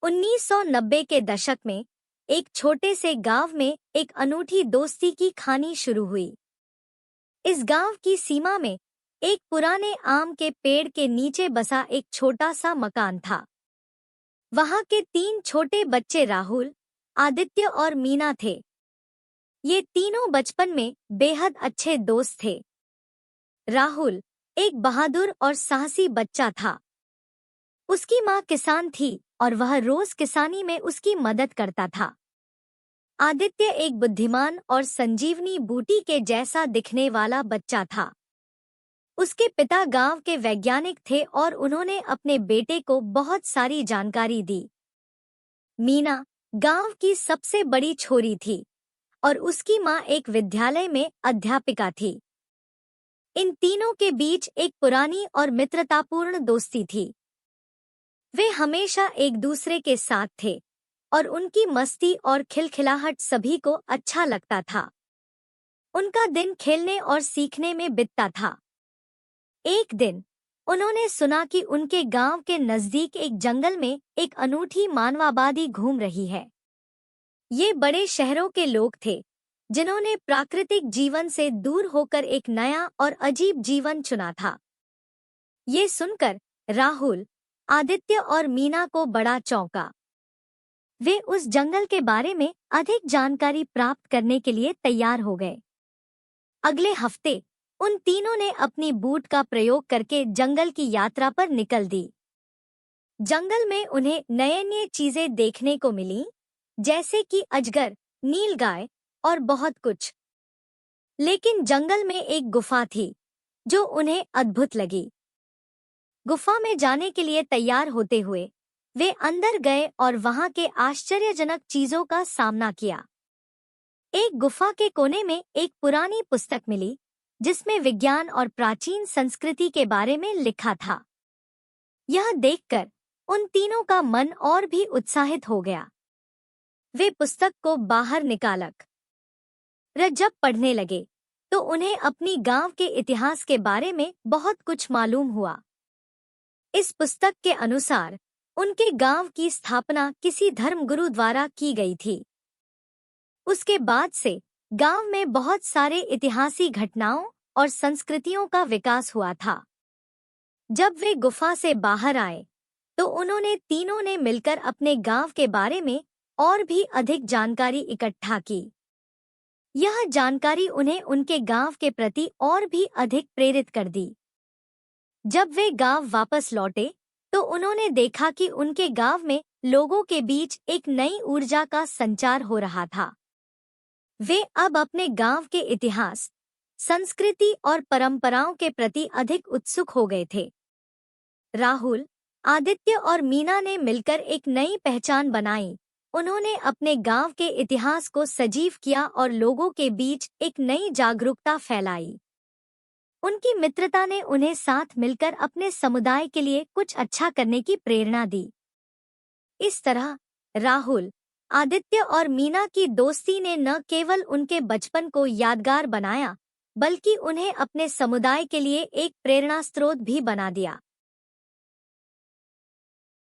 1990 के दशक में एक छोटे से गांव में एक अनूठी दोस्ती की कहानी शुरू हुई। इस गांव की सीमा में एक पुराने आम के पेड़ के नीचे बसा एक छोटा सा मकान था। वहां के 3 छोटे बच्चे राहुल, आदित्य और मीना थे। ये तीनों बचपन में बेहद अच्छे दोस्त थे। राहुल एक बहादुर और साहसी बच्चा था। उसकी माँ किसान थी और वह रोज किसानी में उसकी मदद करता था। आदित्य एक बुद्धिमान और संजीवनी बूटी के जैसा दिखने वाला बच्चा था। उसके पिता गांव के वैज्ञानिक थे और उन्होंने अपने बेटे को बहुत सारी जानकारी दी। मीना गांव की सबसे बड़ी छोरी थी और उसकी माँ एक विद्यालय में अध्यापिका थी। इन तीनों के बीच एक पुरानी और मित्रतापूर्ण दोस्ती थी। वे हमेशा एक दूसरे के साथ थे और उनकी मस्ती और खिलखिलाहट सभी को अच्छा लगता था। उनका दिन खेलने और सीखने में बीतता था। एक दिन उन्होंने सुना कि उनके गांव के नजदीक एक जंगल में एक अनूठी मानवाबादी घूम रही है। ये बड़े शहरों के लोग थे जिन्होंने प्राकृतिक जीवन से दूर होकर एक नया और अजीब जीवन चुना था। ये सुनकर राहुल, आदित्य और मीना को बड़ा चौंका। वे उस जंगल के बारे में अधिक जानकारी प्राप्त करने के लिए तैयार हो गए। अगले हफ्ते उन तीनों ने अपनी बूट का प्रयोग करके जंगल की यात्रा पर निकल दी। जंगल में उन्हें नए-नए चीजें देखने को मिलीं, जैसे कि अजगर, नीलगाय और बहुत कुछ। लेकिन जंगल में एक गुफा थी जो उन्हें अद्भुत लगी। गुफा में जाने के लिए तैयार होते हुए वे अंदर गए और वहां के आश्चर्यजनक चीजों का सामना किया। एक गुफा के कोने में एक पुरानी पुस्तक मिली जिसमें विज्ञान और प्राचीन संस्कृति के बारे में लिखा था। यह देखकर उन तीनों का मन और भी उत्साहित हो गया। वे पुस्तक को बाहर निकालक जब पढ़ने लगे तो उन्हें अपनी गांव के इतिहास के बारे में बहुत कुछ मालूम हुआ। इस पुस्तक के अनुसार उनके गांव की स्थापना किसी धर्मगुरु द्वारा की गई थी। उसके बाद से गांव में बहुत सारे ऐतिहासिक घटनाओं और संस्कृतियों का विकास हुआ था। जब वे गुफा से बाहर आए तो उन्होंने तीनों ने मिलकर अपने गांव के बारे में और भी अधिक जानकारी इकट्ठा की। यह जानकारी उन्हें उनके गांव के प्रति और भी अधिक प्रेरित कर दी। जब वे गांव वापस लौटे तो उन्होंने देखा कि उनके गांव में लोगों के बीच एक नई ऊर्जा का संचार हो रहा था। वे अब अपने गांव के इतिहास, संस्कृति और परंपराओं के प्रति अधिक उत्सुक हो गए थे। राहुल, आदित्य और मीना ने मिलकर एक नई पहचान बनाई। उन्होंने अपने गांव के इतिहास को सजीव किया और लोगों के बीच एक नई जागरूकता फैलाई। उनकी मित्रता ने उन्हें साथ मिलकर अपने समुदाय के लिए कुछ अच्छा करने की प्रेरणा दी। इस तरह राहुल, आदित्य और मीना की दोस्ती ने न केवल उनके बचपन को यादगार बनाया, बल्कि उन्हें अपने समुदाय के लिए एक प्रेरणा स्रोत भी बना दिया।